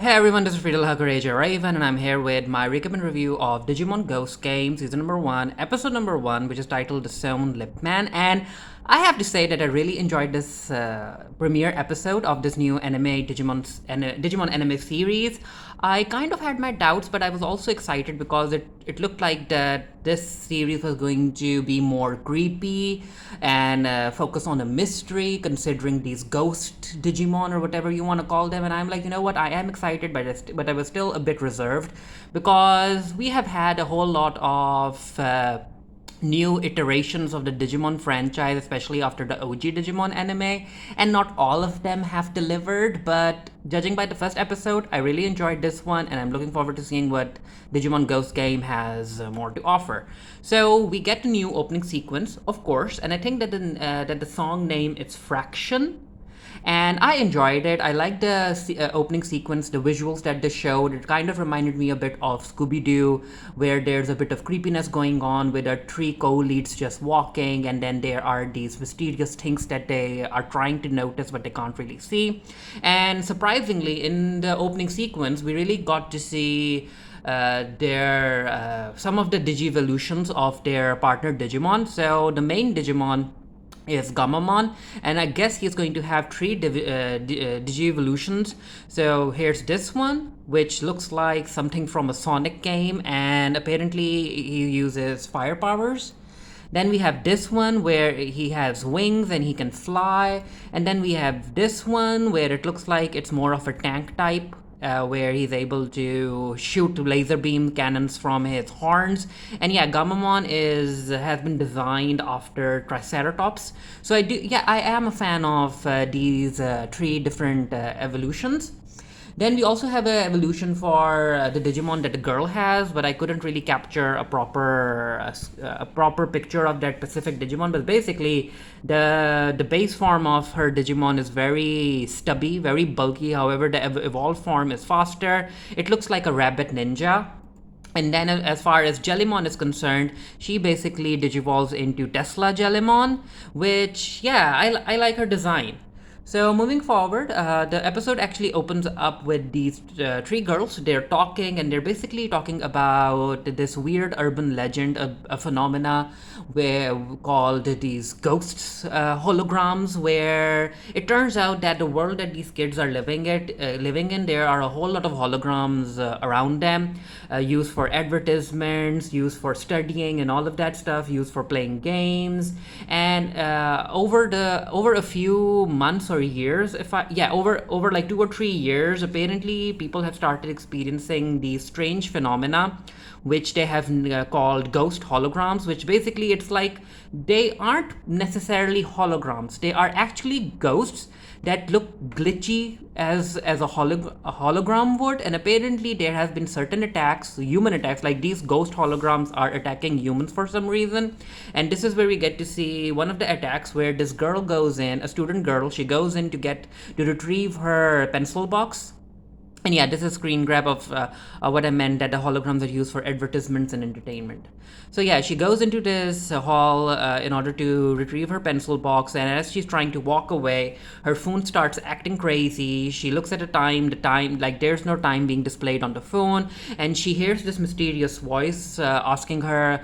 Hey everyone, this is Friedel Hakaraja Raven, and I'm here with my recommend review of Digimon Ghost Game Season number 1, Episode number 1, which is titled The Sewn-lip Man. And I have to say that I really enjoyed this premiere episode of this new Digimon anime series. I kind of had my doubts, but I was also excited because it looked like that this series was going to be more creepy and focus on a mystery, considering these ghost Digimon or whatever you want to call them. And I'm like, you know what, I am excited by this, but I was still a bit reserved because we have had a whole lot of new iterations of the Digimon franchise, especially after the OG Digimon anime, and not all of them have delivered. But judging by the first episode, I really enjoyed this one, and I'm looking forward to seeing what Digimon Ghost Game has more to offer. So we get a new opening sequence, of course, and I think that the song name is Fraction, and I enjoyed it. I liked the opening sequence, the visuals that they showed. It kind of reminded me a bit of Scooby-Doo, where there's a bit of creepiness going on with our three co-leads just walking, and then there are these mysterious things that they are trying to notice but they can't really see. And surprisingly, in the opening sequence, we really got to see their some of the Digivolutions of their partner Digimon. So the main Digimon is Gamamon, and I guess he's going to have three Digi-evolutions. So here's this one, which looks like something from a Sonic game, and apparently he uses fire powers. Then we have this one where he has wings and he can fly, and then we have this one where it looks like it's more of a tank type, where he's able to shoot laser beam cannons from his horns. And yeah, Gamamon has been designed after Triceratops. So I am a fan of these three different evolutions. Then we also have an evolution for the Digimon that the girl has, but I couldn't really capture a proper picture of that specific Digimon. But basically, the base form of her Digimon is very stubby, very bulky. However, the evolved form is faster. It looks like a rabbit ninja. And then, as far as Jellymon is concerned, she basically digivolves into Tesla Jellymon, which, yeah, I like her design. So moving forward, the episode actually opens up with these three girls. They're talking, and they're basically talking about this weird urban legend, a phenomena where called these ghosts holograms. Where it turns out that the world that these kids are living in, there are a whole lot of holograms around them, used for advertisements, used for studying, and all of that stuff, used for playing games. And over a few months or years, over like 2 or 3 years, apparently people have started experiencing these strange phenomena, which they have called ghost holograms. Which basically, it's like they aren't necessarily holograms, they are actually ghosts that look glitchy as a hologram would. And apparently there has been certain attacks, human attacks, like these ghost holograms are attacking humans for some reason. And this is where we get to see one of the attacks, where this girl goes in, a student girl, she goes in to retrieve her pencil box. And yeah, this is a screen grab of what I meant, that the holograms are used for advertisements and entertainment. So yeah, she goes into this hall in order to retrieve her pencil box, and as she's trying to walk away, her phone starts acting crazy. She looks at the time, like there's no time being displayed on the phone, and she hears this mysterious voice asking her,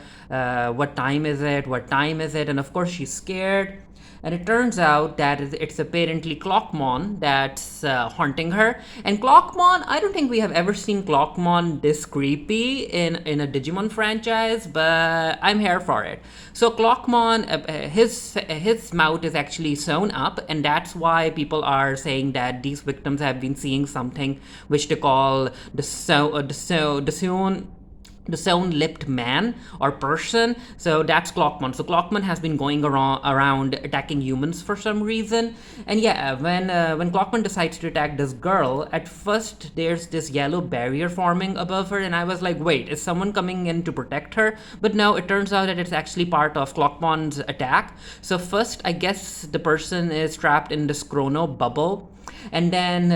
what time is it? What time is it? And of course, she's scared. And it turns out that it's apparently Clockmon that's haunting her. And Clockmon, I don't think we have ever seen Clockmon this creepy in a Digimon franchise, but I'm here for it. So Clockmon, his mouth is actually sewn up, and that's why people are saying that these victims have been seeing something which they call the Sewn-lip Man or person. So that's Clockmon. So Clockmon has been going around attacking humans for some reason. And yeah, when Clockmon decides to attack this girl, at first there's this yellow barrier forming above her, and I was like, wait, is someone coming in to protect her? But no, it turns out that it's actually part of Clockmon's attack. So first, I guess the person is trapped in this chrono bubble. And then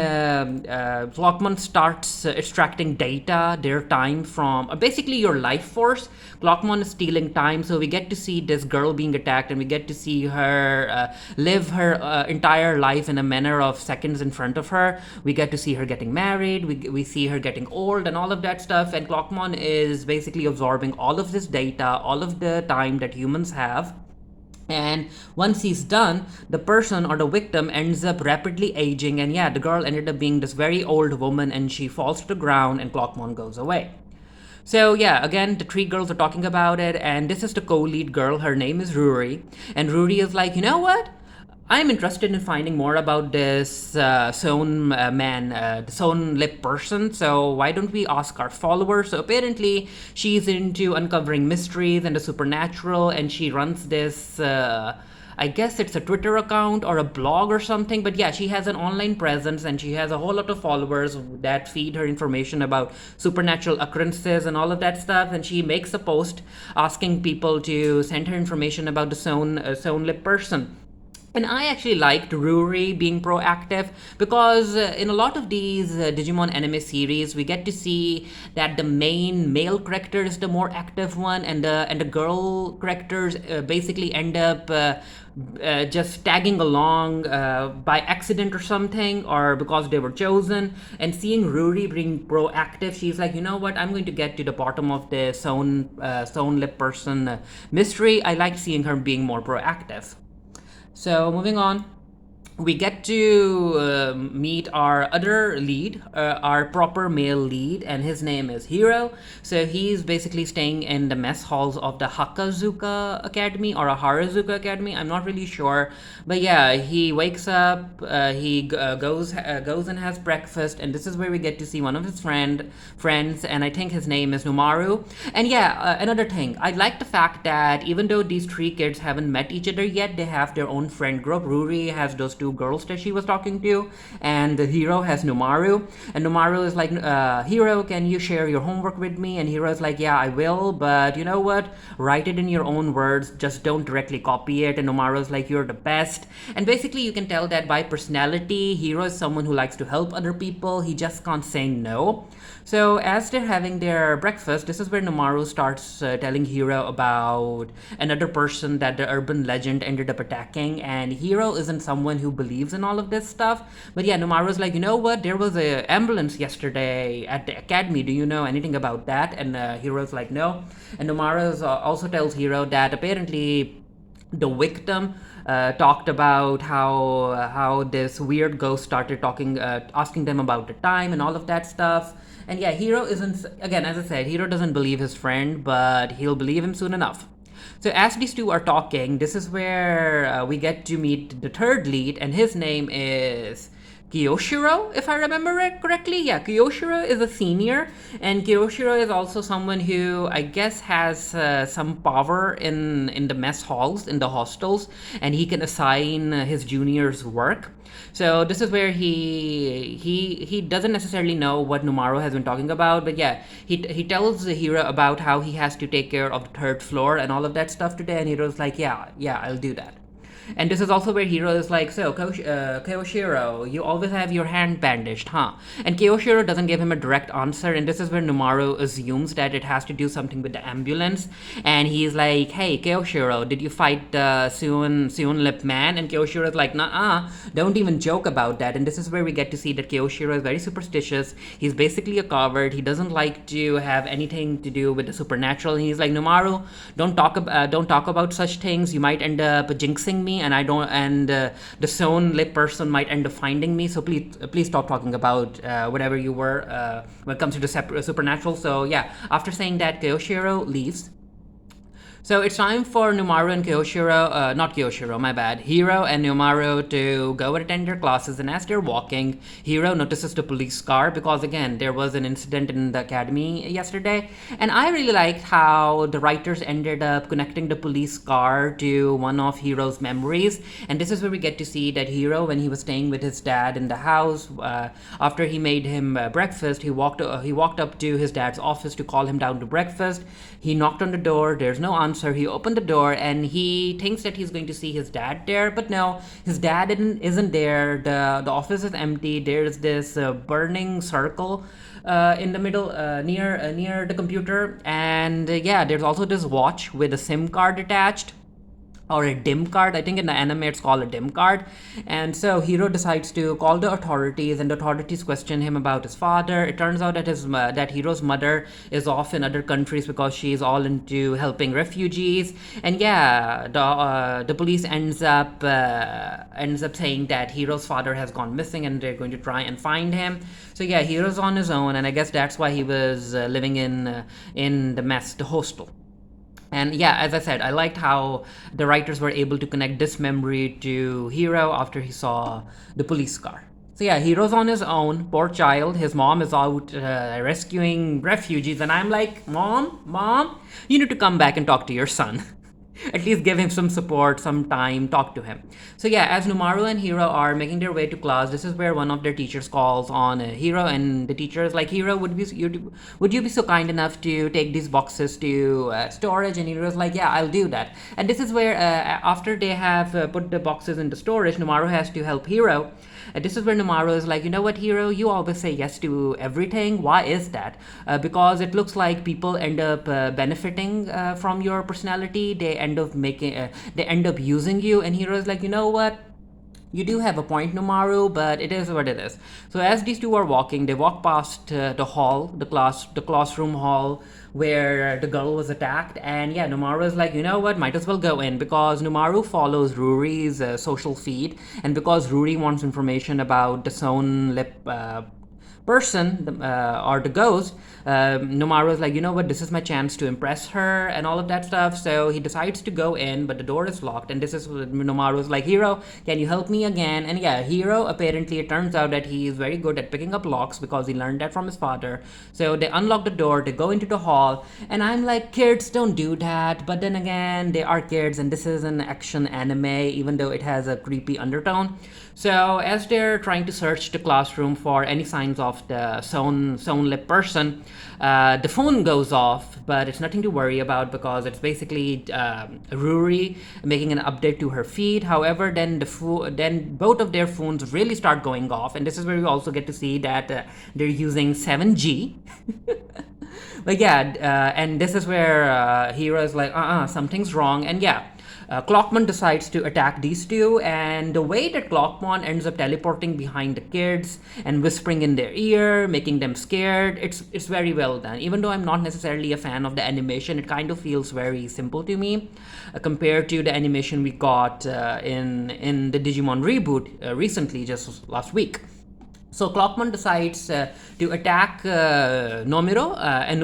Clockmon starts extracting data, their time from basically your life force. Clockmon is stealing time, so we get to see this girl being attacked, and we get to see her live her entire life in a manner of seconds in front of her. We get to see her getting married, we see her getting old, and all of that stuff. And Clockmon is basically absorbing all of this data, all of the time that humans have. And once he's done, the person or the victim ends up rapidly aging. And yeah, the girl ended up being this very old woman, and she falls to the ground, and Clockmon goes away. So yeah, again, the three girls are talking about it, and this is the co-lead girl. Her name is Ruri, and Ruri is like, you know what? I'm interested in finding more about this Sewn-man, the Sewn-lip person. So why don't we ask our followers? So apparently, she's into uncovering mysteries and the supernatural, and she runs this. I guess it's a Twitter account or a blog or something, but yeah, she has an online presence, and she has a whole lot of followers that feed her information about supernatural occurrences and all of that stuff. And she makes a post asking people to send her information about the Sewn-lip person. And I actually liked Ruri being proactive because in a lot of these Digimon anime series, we get to see that the main male character is the more active one, and the girl characters basically end up just tagging along by accident or something, or because they were chosen. And seeing Ruri being proactive, she's like, you know what? I'm going to get to the bottom of the Sewn-lip person mystery. I like seeing her being more proactive. So moving on, we get to meet our other lead, our proper male lead, and his name is Hiro. So he's basically staying in the mess halls of the Hakazuka Academy or a Harazuka Academy. I'm not really sure, but yeah, he wakes up, goes and has breakfast, and this is where we get to see one of his friends, and I think his name is Numaru. And yeah, another thing, I like the fact that even though these three kids haven't met each other yet, they have their own friend group. Ruri has those two girls that she was talking to, and the Hiro has Numaru. And Numaru is like, Hiro, can you share your homework with me? And Hiro is like, yeah, I will, but you know what? Write it in your own words, just don't directly copy it. And Numaru is like, you're the best. And basically, you can tell that by personality, Hiro is someone who likes to help other people. He just can't say no. So as they're having their breakfast, this is where Numaru starts telling Hiro about another person that the urban legend ended up attacking. And Hiro isn't someone who believes in all of this stuff. But yeah, Numaru's like, you know what? There was an ambulance yesterday at the academy. Do you know anything about that? And Hiro's like, no. And Numaru also tells Hiro that apparently the victim talked about how this weird ghost started talking, asking them about the time and all of that stuff. And yeah, Hiro isn't, again, as I said, Hiro doesn't believe his friend, but he'll believe him soon enough. So as these two are talking, this is where we get to meet the third lead, and his name is Kiyoshiro, if I remember it correctly. Yeah, Kiyoshiro is a senior, and Kiyoshiro is also someone who I guess has some power in the mess halls, in the hostels, and he can assign his juniors work. So this is where he doesn't necessarily know what Numaru has been talking about, but yeah, he tells Hiro about how he has to take care of the third floor and all of that stuff today, and Hiro's like, yeah, I'll do that. And this is also where Hiro is like, so, Kiyoshiro, you always have your hand bandaged, huh? And Kiyoshiro doesn't give him a direct answer, and this is where Numaru assumes that it has to do something with the ambulance. And he's like, hey, Kiyoshiro, did you fight the Sewn-lip Man? And Kiyoshiro is like, nah, don't even joke about that. And this is where we get to see that Kiyoshiro is very superstitious. He's basically a coward. He doesn't like to have anything to do with the supernatural. And he's like, Numaru, don't talk about such things. You might end up jinxing me, and the Sewn-lip person might end up finding me. So please stop talking about whatever you were when it comes to the supernatural. So yeah, after saying that, Kiyoshiro leaves. So it's time for Numaru and Kiyoshiro, not Kiyoshiro, my bad, Hiro and Numaru to go and attend their classes. And as they're walking, Hiro notices the police car because, again, there was an incident in the academy yesterday. And I really liked how the writers ended up connecting the police car to one of Hiro's memories. And this is where we get to see that Hiro, when he was staying with his dad in the house, after he made him breakfast, he walked up to his dad's office to call him down to breakfast. He knocked on the door. There's no answer. announcer. He opened the door and he thinks that he's going to see his dad there, but no, his dad isn't there. The office is empty. There's this burning circle in the middle near the computer, and yeah, there's also this watch with a SIM card attached, or a dim card. I think in the anime it's called a dim card. And so Hiro decides to call the authorities, and the authorities question him about his father. It turns out that that Hiro's mother is off in other countries because she's all into helping refugees. And yeah, the police ends up saying that Hiro's father has gone missing, and they're going to try and find him. So yeah, Hiro's on his own, and I guess that's why he was living in the hostel. And yeah, as I said, I liked how the writers were able to connect this memory to Hiro after he saw the police car. So yeah, Hiro's on his own, poor child. His mom is out rescuing refugees, and I'm like, Mom, you need to come back and talk to your son. At least give him some support, some time, talk to him. So yeah, as Numaru and Hiro are making their way to class, this is where one of their teachers calls on Hiro, and the teacher is like, Hiro, would you be so kind enough to take these boxes to storage? And Hiro is like, yeah, I'll do that. And this is where after they have put the boxes into storage, Numaru has to help Hiro. This is where Numaru is like, you know what, Hiro, you always say yes to everything. Why is that? Because it looks like people end up benefiting from your personality. They end up using you. And Hiro is like, you know what? You do have a point, Numaru, but it is what it is. So as these two are walking, they walk past the classroom hall where the girl was attacked, and yeah, Numaru is like, you know what, might as well go in, because Numaru follows Ruri's social feed, and because Ruri wants information about the Sewn-lip person or the ghost, Numaru is like, you know what, this is my chance to impress her and all of that stuff. So he decides to go in, but the door is locked, and this is what Numaru is like, Hiro, can you help me again? And yeah, Hiro, apparently it turns out that he is very good at picking up locks because he learned that from his father. So they unlock the door, they go into the hall, and I'm like, kids don't do that. But then again, they are kids, and this is an action anime, even though it has a creepy undertone. So as they're trying to search the classroom for any signs of the sewn-lip person, the phone goes off, but it's nothing to worry about because it's basically Ruri making an update to her feed. However, then both of their phones really start going off, and this is where we also get to see that they're using 7G. But yeah, and this is where Hiro is like, something's wrong, and yeah. Clockman decides to attack these two, and the way that Clockmon ends up teleporting behind the kids and whispering in their ear, making them scared, it's very well done. Even though I'm not necessarily a fan of the animation, it kind of feels very simple to me compared to the animation we got in the Digimon reboot recently, just last week. So Clockman decides to attack Numaru, and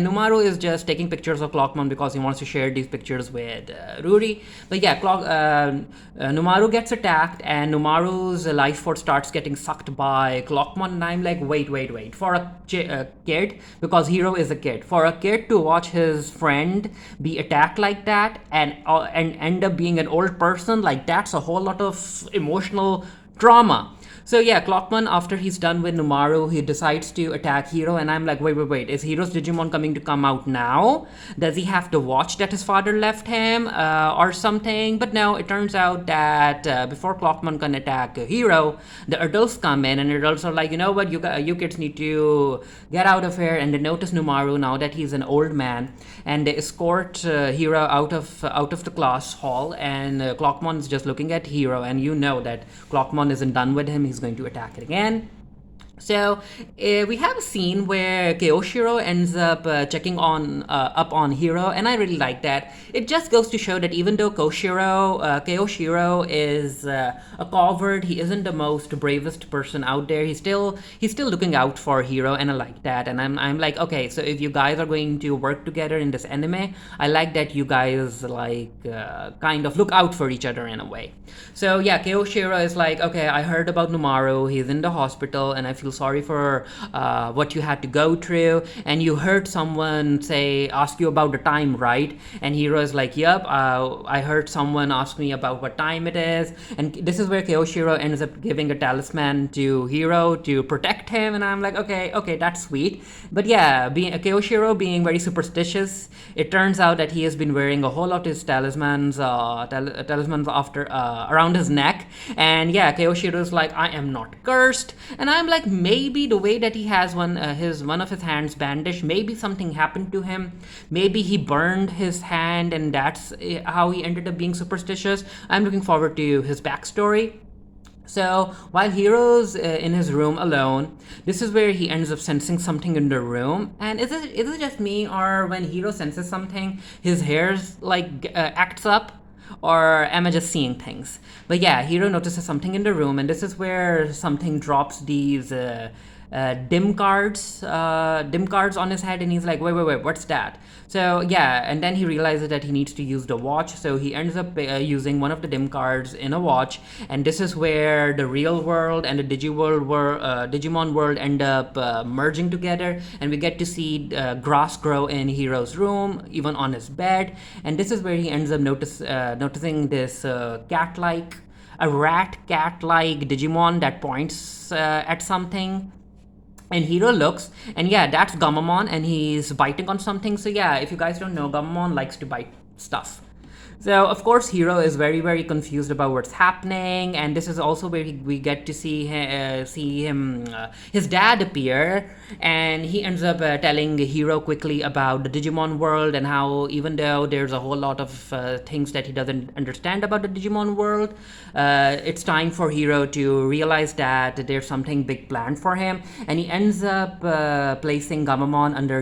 Numaru is just taking pictures of Clockman because he wants to share these pictures with Ruri. But yeah, Numaru gets attacked, and Numaru's life force starts getting sucked by Clockman, and I'm like, wait. For a kid, because Hiro is a kid, for a kid to watch his friend be attacked like that and end up being an old person, like that's a whole lot of emotional trauma. So yeah, Clockman, after he's done with Numaru, he decides to attack Hiro, and I'm like, wait, is Hiro's Digimon coming to come out now? Does he have to watch that his father left him or something? But no, it turns out that before Clockman can attack Hiro, the adults come in, and the adults are like, you know what, you kids need to get out of here, and they notice Numaru now that he's an old man, and they escort Hiro out of the class hall, and Clockman is just looking at Hiro, and you know that Clockman isn't done with him. He's going to attack it again. So we have a scene where Kyoshiro ends up checking up on Hiro, and I really like that. It just goes to show that even though Kyoshiro is a coward, he isn't the most bravest person out there. He's still looking out for Hiro, and I like that. And I'm like, okay, so if you guys are going to work together in this anime, I like that you guys kind of look out for each other in a way. So yeah, Kyoshiro is like, okay, I heard about Numaru. He's in the hospital, and I feel feel sorry for what you had to go through, and you heard someone say ask you about the time, right? And Hiro is like, yep, I heard someone ask me about what time it is. And this is where Kyoshiro ends up giving a talisman to Hiro to protect him, and I'm like, okay, that's sweet. But yeah, Kyoshiro being very superstitious, it turns out that he has been wearing a whole lot of his talismans after around his neck. And yeah, Kyoshiro's like, I am not cursed. And I'm like, maybe the way that he has one of his hands bandaged, maybe something happened to him. Maybe he burned his hand, and that's how he ended up being superstitious. I'm looking forward to his backstory. So while Hiro's in his room alone, this is where he ends up sensing something in the room. And is it just me, or when Hiro senses something, his hair's like acts up? Or am I just seeing things? But yeah, Hiro notices something in the room, and this is where something drops these dim cards on his head, and he's like, wait, what's that? So yeah, and then he realizes that he needs to use the watch, so he ends up using one of the dim cards in a watch. And this is where the real world and the Digimon world end up merging together, and we get to see grass grow in Hiro's room, even on his bed. And this is where he ends up noticing this rat cat like Digimon that points at something. And Hiro looks, and yeah, that's Gamamon, and he's biting on something. So yeah, if you guys don't know, Gamamon likes to bite stuff. So of course, Hiro is very, very confused about what's happening, and this is also where we get to see his dad appear, and he ends up telling Hiro quickly about the Digimon world, and how even though there's a whole lot of things that he doesn't understand about the Digimon world, it's time for Hiro to realize that there's something big planned for him, and he ends up placing Gamamon under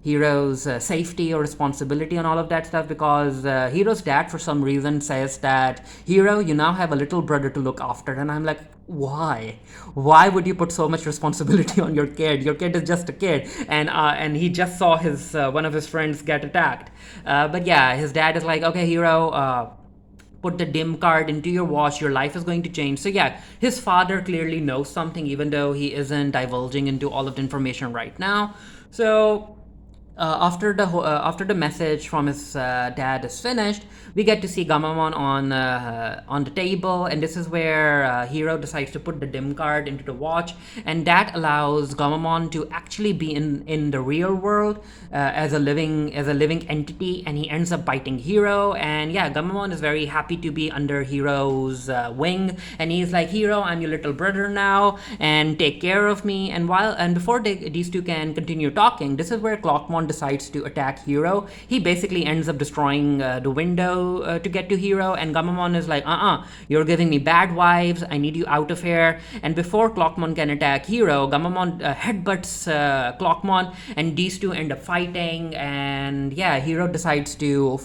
Hiro's safety or responsibility and all of that stuff, because Hiro's dad for some reason says that, Hiro, you now have a little brother to look after. And I'm like, why would you put so much responsibility on your kid? Your kid is just a kid, and he just saw his one of his friends get attacked. But yeah, his dad is like, okay, Hiro, put the dim card into your watch, your life is going to change. So yeah, his father clearly knows something, even though he isn't divulging into all of the information right now. So after the message from his dad is finished, we get to see Gamamon on the table, and this is where Hiro decides to put the dim card into the watch, and that allows Gamamon to actually be in the real world as a living entity, and he ends up biting Hiro. And yeah, Gamamon is very happy to be under Hiro's wing, and he's like, Hiro, I'm your little brother now, and take care of me. And before these two can continue talking, this is where Clockmon decides to attack Hiro. He basically ends up destroying the window to get to Hiro, and Gamamon is like, you're giving me bad vibes, I need you out of here. And before Clockmon can attack Hiro, Gamamon headbutts Clockmon, and these two end up fighting. And yeah, Hiro decides to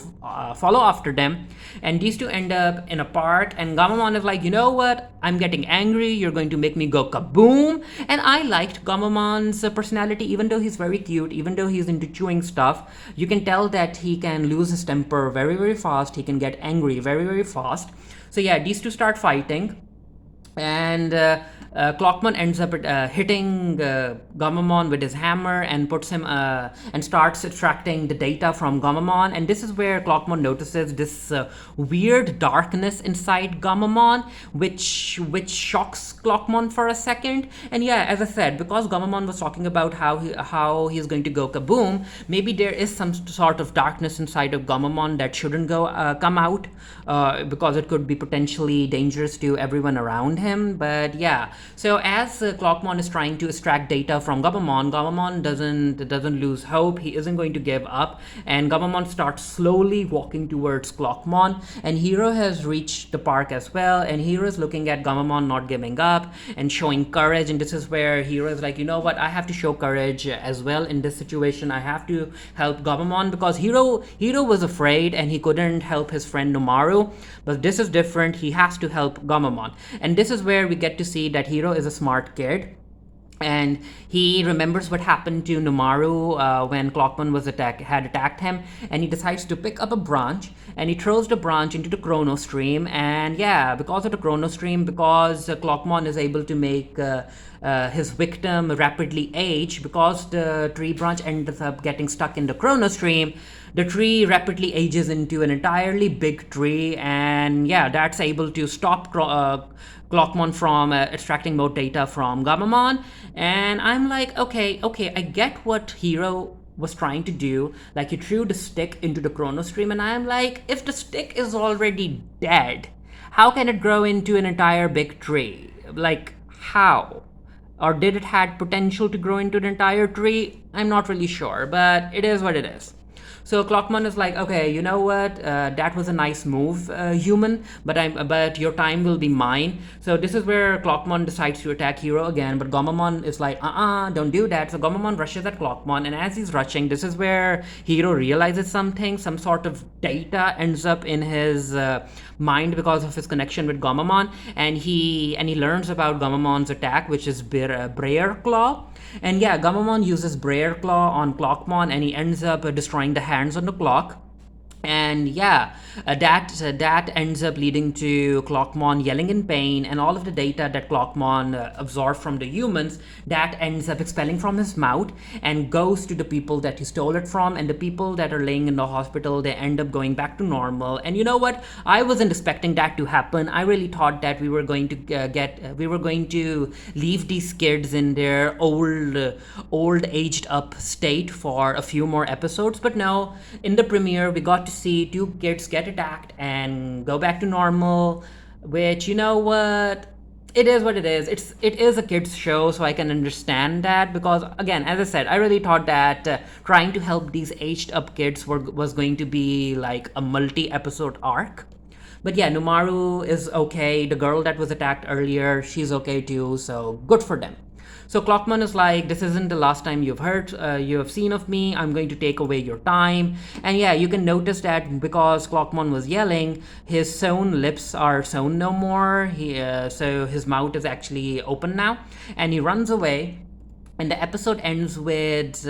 follow after them, and these two end up in a park, and Gamamon is like, you know what, I'm getting angry, you're going to make me go kaboom. And I liked Gamamon's personality, even though he's very cute, even though he's into chewing stuff. You can tell that he can lose his temper very, very fast. He can get angry very, very fast. So yeah, these two start fighting, and Clockman ends up hitting Gamamon with his hammer, and puts him and starts extracting the data from Gamamon. And this is where Clockman notices this weird darkness inside Gamamon, which shocks Clockman for a second. And yeah, as I said, because Gamamon was talking about how he's going to go kaboom, maybe there is some sort of darkness inside of Gamamon that shouldn't come out, because it could be potentially dangerous to everyone around him. But yeah, so as Clockmon is trying to extract data from Gamamon doesn't lose hope. He isn't going to give up, and Gamamon starts slowly walking towards Clockmon. And Hiro has reached the park as well, and Hiro is looking at Gamamon not giving up and showing courage. And this is where Hiro is like, you know what, I have to show courage as well in this situation. I have to help Gamamon, because Hiro was afraid and he couldn't help his friend Nomaru, but this is different. He has to help Gamamon. And this is where we get to see that Hiro is a smart kid. and he remembers what happened to Numaru when Clockman had attacked him, and he decides to pick up a branch and he throws the branch into the chrono stream. And yeah, because of the chrono stream, because Clockmon is able to make his victim rapidly age, because the tree branch ends up getting stuck in the chrono stream, the tree rapidly ages into an entirely big tree. And yeah, that's able to stop Clockmon from extracting more data from Gamamon. And I'm like, okay, I get what Hero was trying to do. Like, he threw the stick into the chrono stream, and I'm like, if the stick is already dead, how can it grow into an entire big tree? Like, how? Or did it had potential to grow into an entire tree? I'm not really sure, but it is what it is. So Clockman is like, okay, you know what? That was a nice move, human, but your time will be mine. So this is where Clockman decides to attack Hero again, but Gomamon is like, don't do that. So Gomamon rushes at Clockman, and as he's rushing, this is where Hero realizes something. Some sort of data ends up in his mind because of his connection with Gomamon, and he learns about Gomamon's attack, which is Brayer Claw. And yeah, Gamamon uses Brayer Claw on Clockmon, and he ends up destroying the hands on the clock. And yeah, that ends up leading to Clockmon yelling in pain, and all of the data that Clockmon absorbed from the humans, that ends up expelling from his mouth and goes to the people that he stole it from. And the people that are laying in the hospital, they end up going back to normal. And you know what? I wasn't expecting that to happen. I really thought that we were going to leave these kids in their old aged up state for a few more episodes. But no, in the premiere, we got to see two kids get attacked and go back to normal, which, you know what, it is what it is. It is a kids show, so I can understand that, because again, as I said, I really thought that trying to help these aged up kids was going to be like a multi-episode arc. But yeah, Numaru is okay. The girl that was attacked earlier, she's okay too, so good for them. So Clockman is like, this isn't the last time you have seen of me. I'm going to take away your time. And yeah, you can notice that because Clockman was yelling, his sewn lips are sewn no more. So his mouth is actually open now, and he runs away. And the episode ends with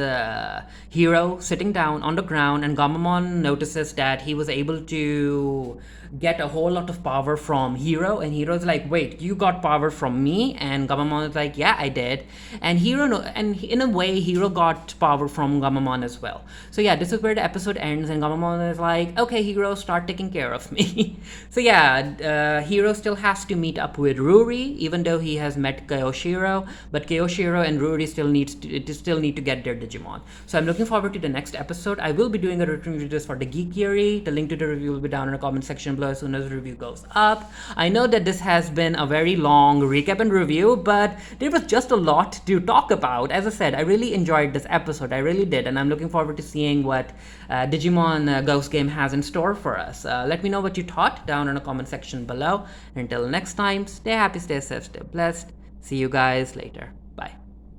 Hero sitting down on the ground, and Gamamon notices that he was able to get a whole lot of power from Hero. And Hero's like, wait, you got power from me? And Gamamon is like, yeah, I did. And in a way, Hero got power from Gamamon as well. So yeah, this is where the episode ends, and Gamamon is like, okay, Hero, start taking care of me. So yeah, Hero still has to meet up with Ruri, even though he has met Kyoshiro, but Kyoshiro and Ruri still need to get their Digimon. So I'm looking forward to the next episode. I will be doing a review just for the Geekery. The link to the review will be down in the comment section below as soon as the review goes up. I know that this has been a very long recap and review, but there was just a lot to talk about. As I said, I really enjoyed this episode. I really did, and I'm looking forward to seeing what Digimon Ghost Game has in store for us. Let me know what you thought down in the comment section below. Until next time, stay happy, stay safe, stay blessed. See you guys later. Bye.